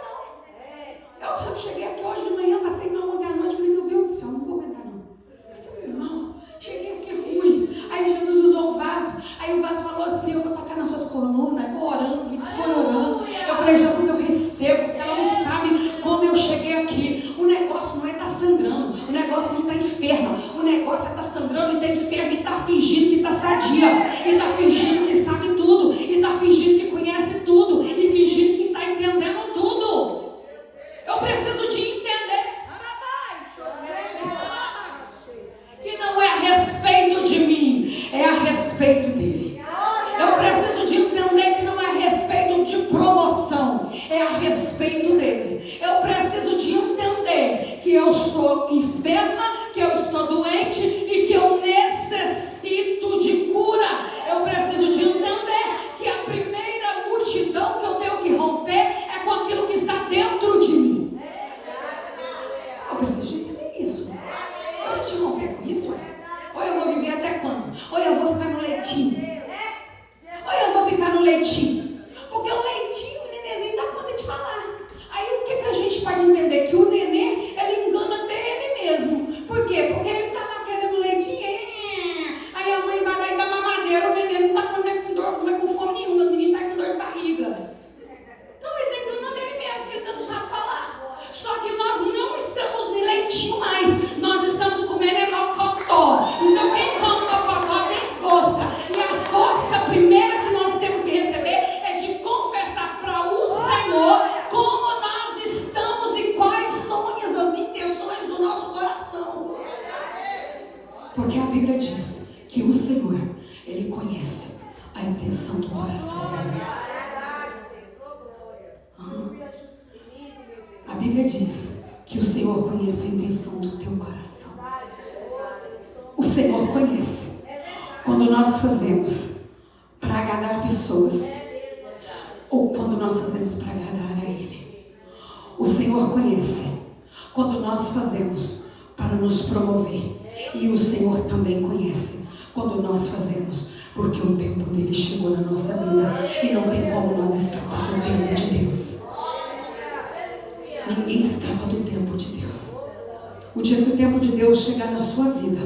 Speaker 1: não. Eu cheguei aqui hoje de manhã, passei mal ontem à noite, falei, meu Deus do céu, não vou aguentar não. Passei mal, cheguei aqui ruim. Aí Jesus usou o vaso, aí o vaso falou assim, eu vou tocar nas suas colunas, eu vou orando, e tu foi orando. Eu falei, Jesus, eu recebo, porque ela não sabe como eu cheguei aqui. O negócio não é estar sangrando, o negócio não está enferma, o negócio é estar sangrando e está enferma e está fingindo que está sadia, e está fingindo que sabe tudo, e está fingindo que conhece tudo, e fingindo que está entendendo tudo. Eu preciso de entender que não é a respeito de mim, é a respeito dele. Eu preciso de entender que não é a respeito de promoção, é a respeito dele. Eu preciso de entender que eu sou enferma, que eu estou doente e que eu necessito de cura. Eu preciso de entender que a primeira multidão que eu tenho que romper é com aquilo que está dentro de mim. Eu preciso de entender isso. Eu preciso de romper com isso. Ou eu vou viver até quando? Ou eu vou ficar no leitinho? Ou eu vou ficar no leitinho? Porque o leitinho, o nenenzinho dá conta de falar. Aí o que a gente pode entender? Que o nenê, ele engana até ele mesmo. Por quê? Porque ele está lá querendo leitinho. Aí a mãe vai lá e dá mamadeira. O nenê não está com dor, não é com fome nenhuma. O menino está com dor de barriga. Então ele está enganando ele mesmo, porque ele não sabe falar. Só que nós não estamos no leitinho mais. Nós estamos comendo mocotó. Então quem come mocotó tem força. E a força primeira que nós temos que receber é de confessar para o Senhor como nós estamos e quais são as intenções do nosso coração. Porque a Bíblia diz que o Senhor, Ele conhece a intenção do coração dele. A Bíblia diz que o Senhor conhece a intenção do teu coração. O Senhor conhece quando nós fazemos para agradar pessoas ou quando nós fazemos para agradar a Ele. O Senhor conhece quando nós fazemos para nos promover. E o Senhor também conhece quando nós fazemos porque o tempo dele chegou na nossa vida e não tem como nós escapar do tempo de Deus. Ninguém escapa do tempo de Deus. O dia que o tempo de Deus chegar na sua vida,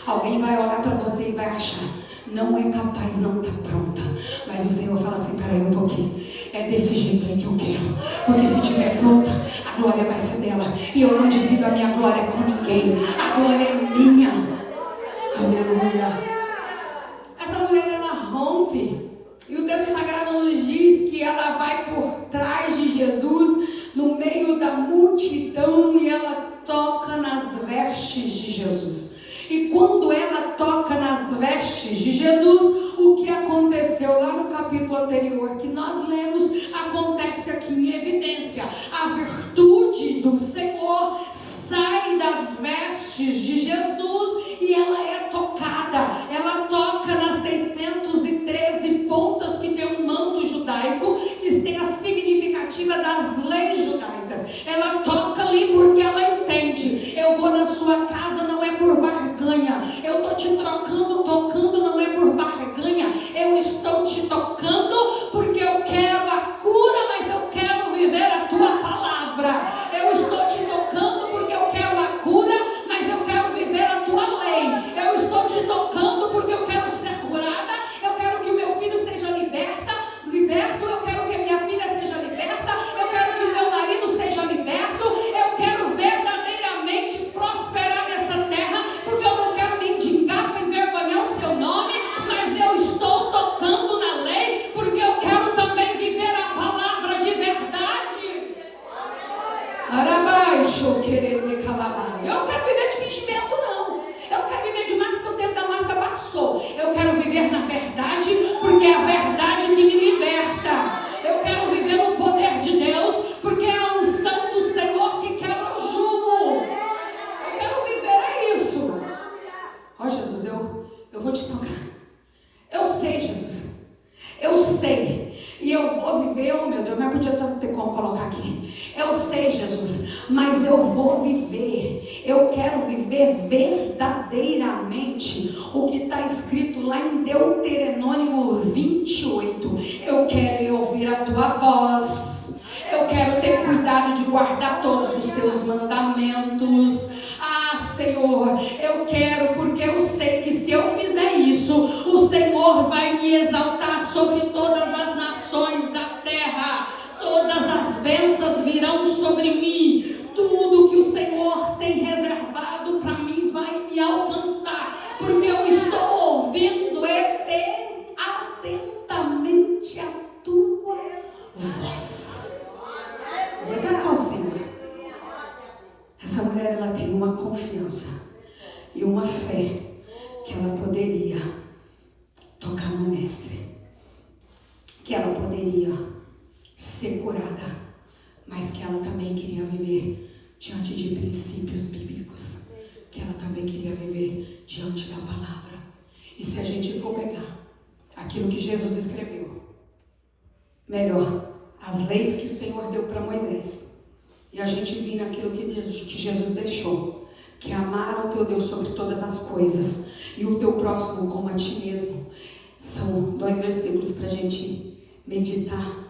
Speaker 1: alguém vai olhar para você e vai achar, não é capaz, não está pronta. Mas o Senhor fala assim, peraí um pouquinho, é desse jeito aí que eu quero. Porque se estiver pronta, a glória vai ser dela. E eu não divido a minha glória com ninguém. A glória é minha. Aleluia. Essa mulher, ela rompe. E o texto sagrado nos diz que ela vai por trás de Jesus, no meio da multidão, e ela toca nas vestes de Jesus. E quando ela toca nas vestes de Jesus, o que aconteceu lá no capítulo anterior que nós lemos, acontece aqui em evidência. A virtude do Senhor sai das vestes de Jesus e ela é tocada. Ela toca nas 613 pontas que tem um manto judaico, que tem a significativa das leis judaicas. Ela toca ali porque ela entende. Eu vou na sua casa não é por barganha. Eu estou te tocando não é por barganha. Eu estou te tocando porque eu quero a cura, mas eu quero viver a tua palavra. Eu estou te tocando porque eu quero a cura, mas eu quero viver a tua lei. Eu estou te tocando porque eu quero ser curada. Eu quero que o meu filho seja liberto. Eu quero que a minha filha seja liberta. Eu quero que o meu marido seja liberto. Eu quero verdadeiramente prosperar nessa terra, porque eu não quero mendigar para envergonhar o seu nome. eu vou te tocar. Eu sei, Jesus. Eu sei. E eu vou viver, oh meu Deus, mas podia ter como colocar aqui. Eu sei, Jesus, mas eu vou viver. Eu quero viver verdadeiramente o que está escrito lá em Deuteronômio 28. Eu quero ouvir a tua voz. Eu quero ter cuidado de guardar todos os seus mandamentos. Ah, Senhor, eu quero, porque eu sei que se eu fizer isso, o Senhor vai me exaltar sobre todas as nações da terra. Todas as bênçãos virão sobre mim. Tudo que o Senhor tem reservado para mim vai me alcançar, porque eu estou ouvindo atentamente a tua voz. Vem para cá, Senhor. Essa mulher, ela tem uma confiança e uma fé que ela poderia tocar no Mestre, que ela poderia ser curada, mas que ela também queria viver diante de princípios bíblicos, que ela também queria viver diante da palavra. E se a gente for pegar aquilo que Jesus escreveu, melhor, as leis que o Senhor deu para Moisés, e a gente vir naquilo que Jesus deixou, que é amar o teu Deus sobre todas as coisas e o teu próximo como a ti mesmo, são 2 versículos para a gente meditar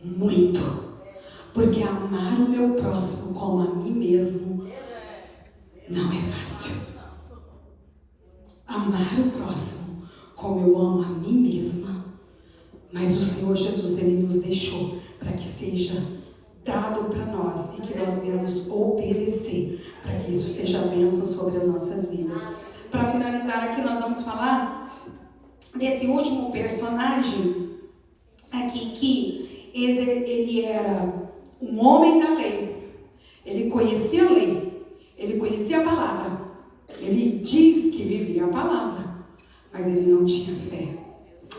Speaker 1: muito, porque amar o meu próximo como a mim mesmo não é fácil. Amar o próximo como eu amo a mim mesma, mas o Senhor Jesus, Ele nos deixou para que seja dado para nós e que nós venhamos obedecer, para que isso seja bênção sobre as nossas vidas. Para finalizar aqui, nós vamos falar desse último personagem aqui, que ele era um homem da lei. Ele conhecia a lei, ele conhecia a palavra, ele diz que vivia a palavra, mas ele não tinha fé,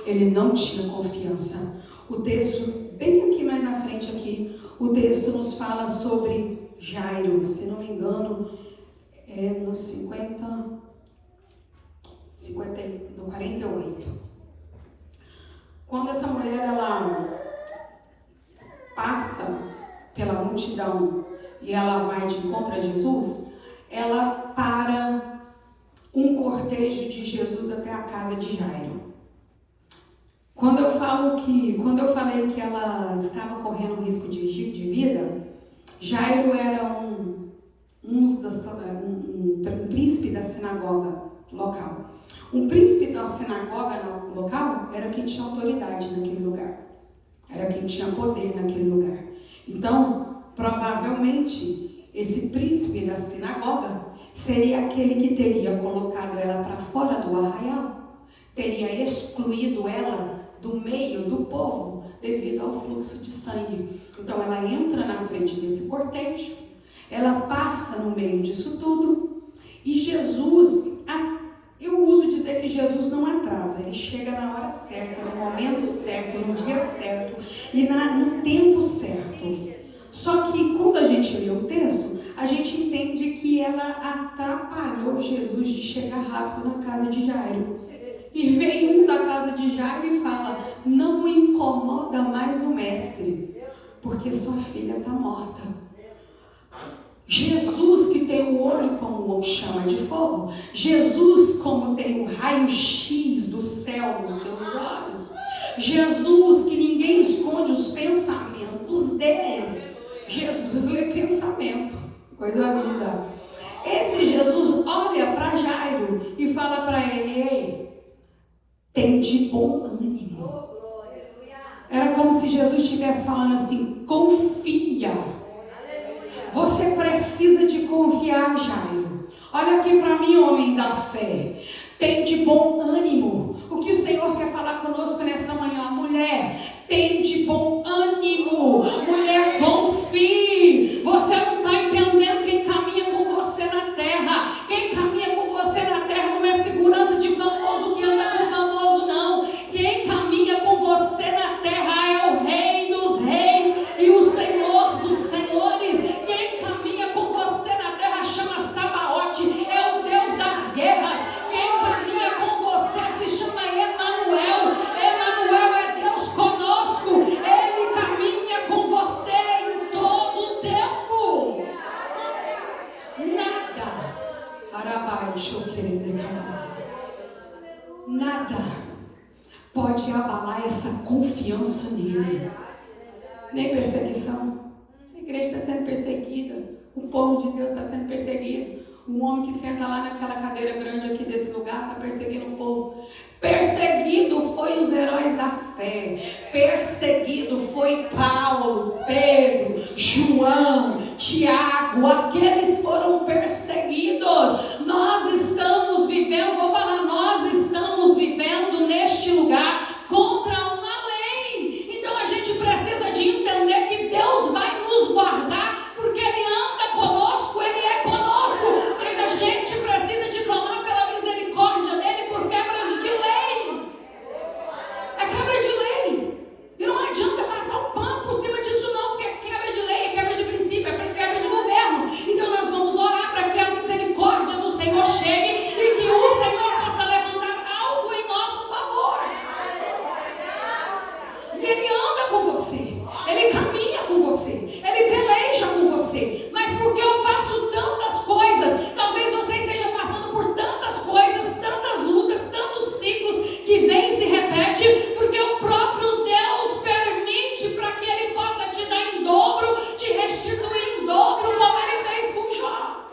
Speaker 1: ele não tinha confiança. O texto, bem aqui mais na frente aqui, o texto nos fala sobre Jairo, se não me engano, é no 48. Quando essa mulher, ela passa pela multidão e ela vai de encontro a Jesus, ela para um cortejo de Jesus até a casa de Jairo. Quando eu falei que ela estava correndo risco de vida, Jairo era um príncipe da sinagoga local. Um príncipe da sinagoga local era quem tinha autoridade naquele lugar, era quem tinha poder naquele lugar. Então, provavelmente, esse príncipe da sinagoga seria aquele que teria colocado ela para fora do arraial, teria excluído ela do meio do povo devido ao fluxo de sangue. Então ela entra na frente desse cortejo, ela passa no meio disso tudo, e Jesus, eu uso dizer que Jesus não atrasa, ele chega na hora certa, no momento certo, no dia certo e no tempo certo. Só que quando a gente lê o texto, a gente entende que ela atrapalhou Jesus de chegar rápido na casa de Jairo. E vem um da casa de Jairo e fala: não incomoda mais o mestre, porque sua filha está morta. Jesus, que tem o olho como chama de fogo, Jesus, como tem o raio-x do céu nos seus olhos, Jesus, que ninguém esconde os pensamentos dele, Jesus lê pensamento, coisa linda. Esse Jesus olha para Jairo e fala para ele: ei, tem de bom ânimo. Era como se Jesus estivesse falando assim: confia. Você precisa de confiar, Jairo. Olha aqui para mim, homem da fé. Tem de bom ânimo. O que o Senhor quer falar conosco nessa manhã? Mulher, tem de bom ânimo. Mulher, confie. Você não está entendendo quem caminha com você na terra. Quem caminha com você na terra não é segurança de famoso que anda com famoso, não. Quem caminha com você na terra é o Rei dos Reis e o Senhor dos Senhores. Quem caminha com você na terra chama Sabaote, é o Deus das guerras. Quem caminha com pode abalar essa confiança nele. Nem perseguição. A igreja está sendo perseguida. O povo de Deus está sendo perseguido. Um homem que senta lá naquela cadeira grande aqui desse lugar está perseguindo o povo. Perseguido foi os heróis da fé. Perseguido foi Paulo, Pedro, João, Tiago. Aqueles foram perseguidos. Nós estamos vivendo, vou falar, nós estamos vivendo neste lugar contra uma lei. Então a gente precisa de entender que Deus vai nos guardar, porque Ele anda conosco, Ele é conosco. Mas a gente precisa de clamar pela misericórdia dEle por quebras de lei. É quebra de lei. E não adianta passar um pano por cima disso não, porque é quebra de lei, é quebra de princípio, é quebra de governo. Então nós vamos orar para que a misericórdia do Senhor chegue e que o Senhor possa levantar algo em nosso favor. E Ele anda com você, Ele caminha com você, Ele peleja com você. Mas porque eu passo tantas coisas, talvez você esteja passando por tantas coisas, tantas lutas, tantos ciclos que vem e se repete, porque o próprio Deus permite para que Ele possa te dar em dobro, te restituir em dobro, como Ele fez com Jó.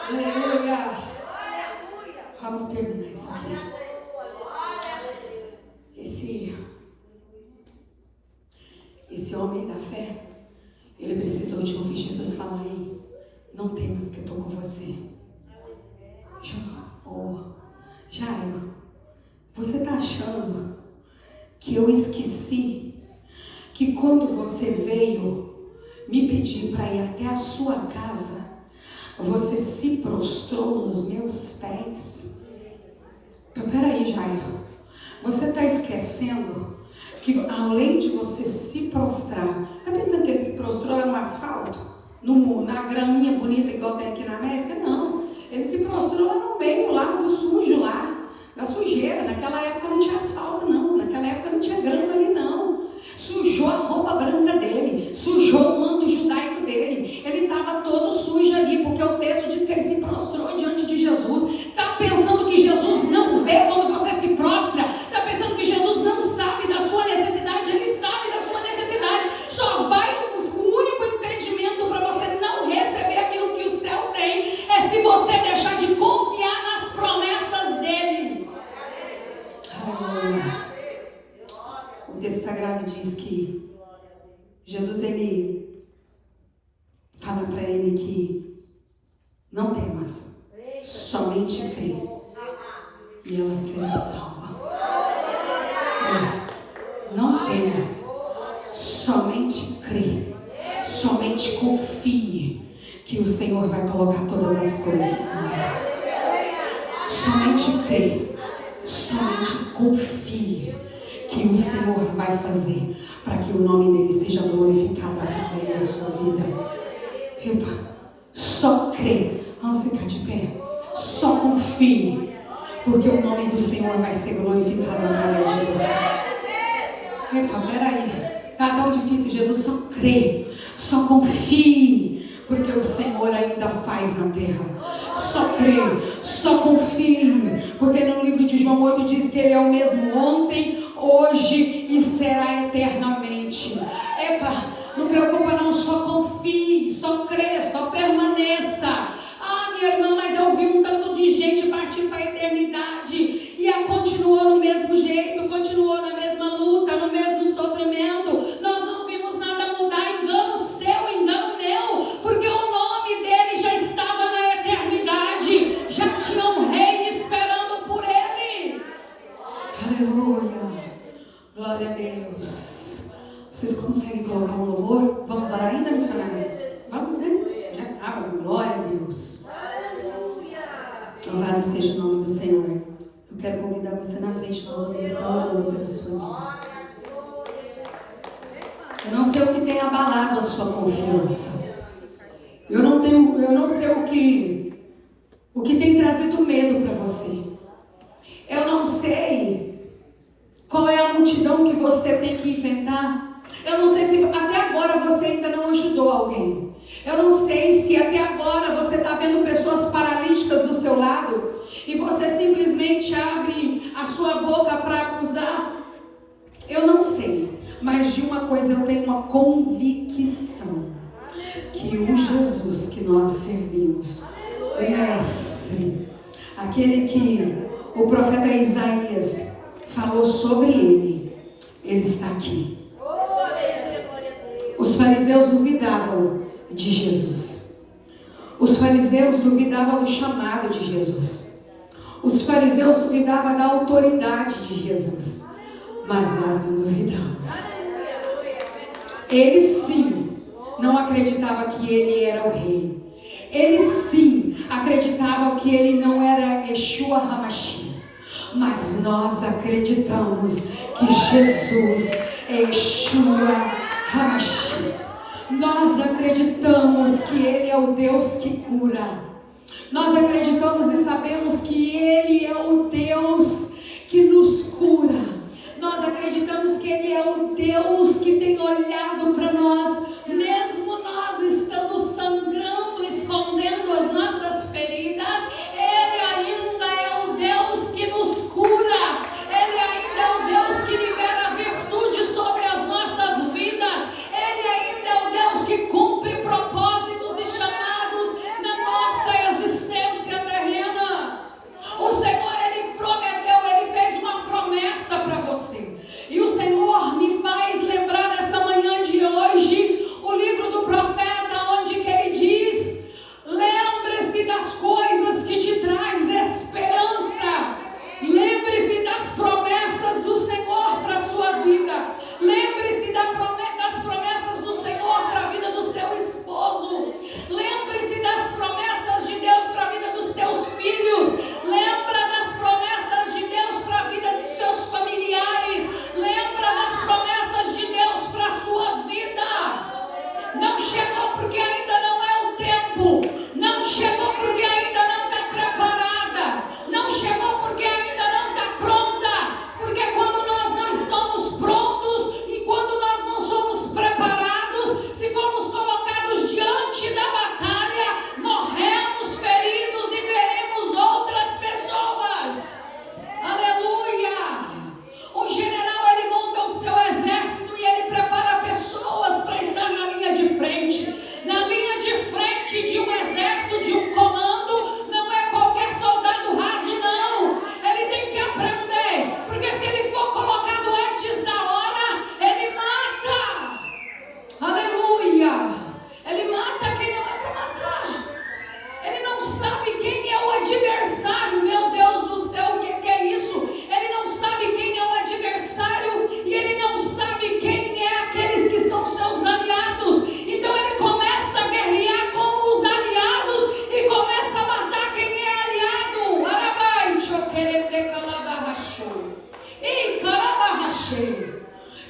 Speaker 1: Aleluia. Vamos terminar isso aqui. Esse homem da fé, ele precisou de ouvir Jesus falar aí: não temas que eu estou com você. Jairo, você está achando que eu esqueci que quando você veio me pedir para ir até a sua casa, você se prostrou nos meus pés? Então peraí, Jairo, você está esquecendo que além de você se prostrar, está pensando que ele se prostrou no asfalto? Na graminha bonita igual tem aqui na América? Não, ele se prostrou lá no meio, lá do sujo, lá da sujeira. Naquela época não tinha asfalto não, naquela época não tinha grama ali não. Sujou a roupa branca dele, sujou o manto judaico dele, ele estava todo sujo ali, porque o texto diz que ele se prostrou diante de Jesus. Está pensando que Jesus não vê quando você se prostra? Está pensando que Jesus não sabe da sua necessidade? Ele sabe da sua necessidade. Só vai, o único impedimento para você não receber aquilo que o céu tem é se você deixar de confiar nas promessas dele. Aleluia. O texto sagrado diz que Jesus, ele fala para ele que não temas, somente crê e ela será salva. Não tema, somente crê, somente confie que o Senhor vai colocar todas as coisas nela. Somente crê, somente confie que o Senhor vai fazer para que o nome dele seja glorificado através da sua vida. Epa, só crê. Vamos ficar de pé. Só confie, porque o nome do Senhor vai ser glorificado através de você. Epa, peraí, tá tão difícil. Jesus, só crê, só confie, porque o Senhor ainda faz na terra. Só crê, só confie, porque no livro de João 8 diz que ele é o mesmo ontem, hoje e será eternamente. Epa, não preocupa não, só confie, só crê, só permaneça. Ah, minha irmã, mas eu vi um tanto de gente partir para a eternidade e continua no mesmo jeito, continuou na mesma luta, no mesmo sofrimento. Nós não vimos nada mudar, engano seu, engano meu, porque o nome dele já estava na eternidade, já tinha um rei esperando por ele. Aleluia. Glória a Deus. Vocês conseguem colocar um louvor? Vamos orar ainda, missionária? Vamos, né? Já é sábado. Glória a Deus. Louvado seja o nome do Senhor. Eu quero convidar você na frente. Nós vamos estar orando pela sua vida. Eu não sei o que tem abalado a sua confiança. Eu não sei o que tem trazido medo para você. Eu não sei qual é a multidão que você tem que enfrentar. Eu não sei se até agora você ainda não ajudou alguém. Eu não sei se até agora você está vendo pessoas paralíticas do seu lado e você simplesmente abre a sua boca para acusar? Eu não sei, mas de uma coisa eu tenho uma convicção, que o Jesus que nós servimos, o Mestre, aquele que o profeta Isaías falou sobre ele está aqui. Os fariseus duvidavam de Jesus. Os fariseus duvidavam do chamado de Jesus. Os fariseus duvidavam da autoridade de Jesus. Mas nós não duvidamos. Eles sim não acreditavam que ele era o rei. Eles sim acreditavam que ele não era Yeshua HaMashiach. Mas nós acreditamos que Jesus é Yeshua HaMashiach. Nós acreditamos que ele é o Deus que cura. Nós acreditamos e sabemos que ele é o Deus que nos cura. Nós acreditamos que ele é o Deus que tem olhado para nós, mesmo nós estando sangrando, escondendo as nossas feridas. Ele ainda é o Deus que nos cura. Ele ainda é o Deus que libera virtude sobre as nossas vidas. Ele ainda é o Deus que cumpre propósitos e chamados na nossa existência terrena. O Senhor, ele prometeu, ele fez uma promessa para você. E o Senhor me faz lembrar nessa manhã de hoje o livro do profeta, onde que ele diz: lembre-se das coisas que te traz esperança. Lembre-se das promessas do Senhor para a sua vida. Lembre-se das promessas do Senhor para a vida do seu esposo. Lembre-se das promessas de Deus para a vida dos teus filhos. Lembra das promessas de Deus para a vida dos seus familiares. Lembra das promessas de Deus para a sua vida. Não chegou porque ainda não é o tempo. Não chegou porque ainda não está preparada. Não chegou porque ainda não está pronta. Porque quando nós não estamos prontos e quando nós não somos preparados, se formos colocados diante da batalha, morremos feridos e veremos outras pessoas. Aleluia! O general, ele monta o seu exército e ele prepara pessoas para estar na linha de frente. Na linha de frente de um exército, de um comando, não é qualquer soldado raso, não. Ele tem que aprender, porque se ele for colocado antes da hora, ele mata. Aleluia! Ele mata quem não é para matar. Ele não sabe quem é o adversário. Meu Deus do céu, o que é isso? Ele não sabe quem é o adversário e ele não sabe quem é aqueles que são seus aliados. Então ele começa a guerrear com os aliados e começa a matar quem é aliado.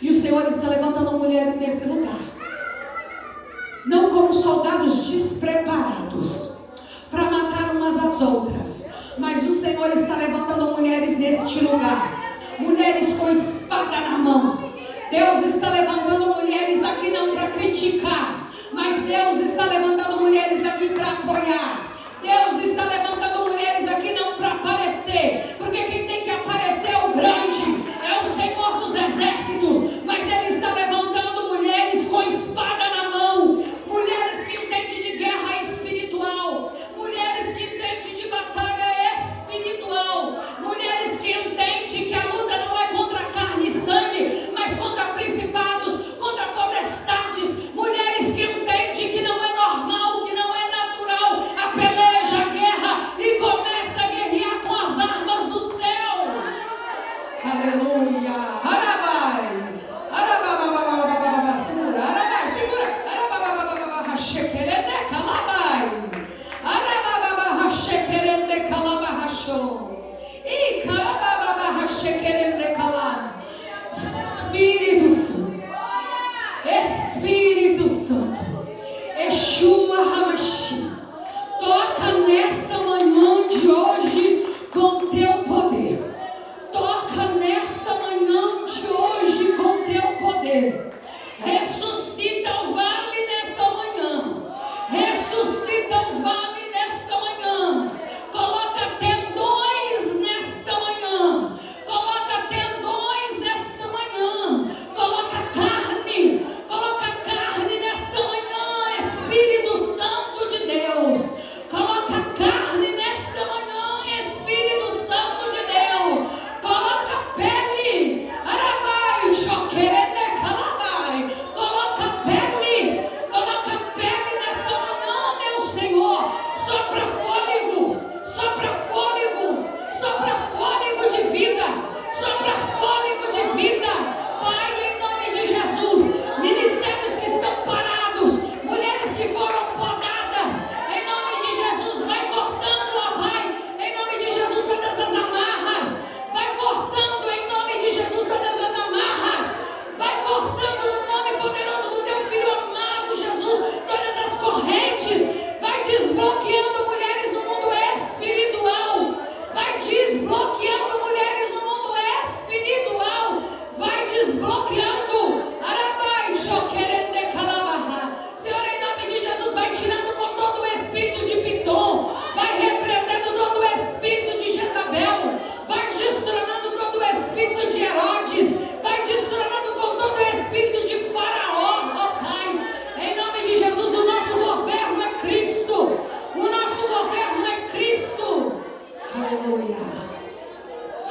Speaker 1: E o Senhor está levantando mulheres nesse lugar, não como soldados despreparados para matar umas às outras, mas o Senhor está levantando mulheres neste lugar, mulheres com espada na mão. Deus está levantando mulheres aqui não para criticar, mas Deus está levantando mulheres aqui para apoiar. Deus está levantando mulheres aqui não para aparecer, porque quem tem que aparecer é o grande, é o Senhor dos exércitos. Mas Ele está levantando mulheres com espada na mão, mulheres que entendem de guerra espiritual, mulheres que entendem de batalha espiritual, mulheres que entendem que a luta não é contra carne e sangue, mas contra principados, contra potestades, mulheres que entendem que não é normal, que não é natural a peleja, a guerra, e começa a guerrear com as armas do céu. Aleluia! Arabai! Arabai! Segura! Arabai! Segura! Arabai! Shekerende calabai! Arabai! Shekerende calabahasho! E calabai! Shekerende calab! Espírito Santo! Espírito Santo! Yeshua HaMashiach! Toca nessa manhã de hoje com teu poder. Toca nessa manhã de hoje com teu poder. Ressuscita o vale nessa manhã. Ressuscita o vale nesta manhã. Coloca tendões nesta manhã.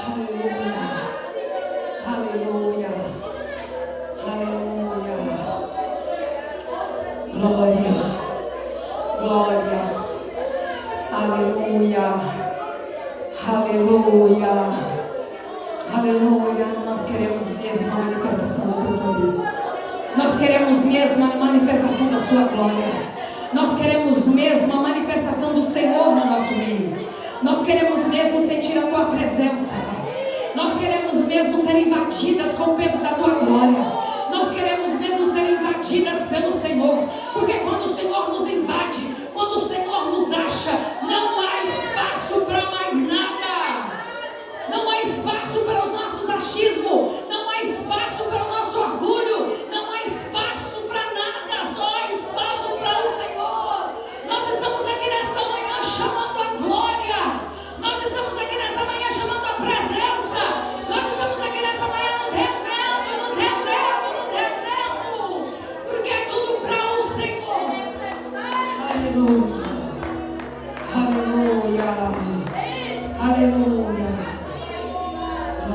Speaker 1: Aleluia. Aleluia. Glória. Glória. Aleluia. Aleluia. Aleluia. Nós queremos mesmo a manifestação do teu poder. Nós queremos mesmo a manifestação da sua glória. Nós queremos mesmo a manifestação do Senhor no nosso meio. Nós queremos mesmo sentir a tua presença. Nós queremos mesmo ser invadidas com o peso da tua glória. Nós queremos mesmo ser invadidas pelo Senhor. Porque quando o Senhor nos invade, quando o Senhor nos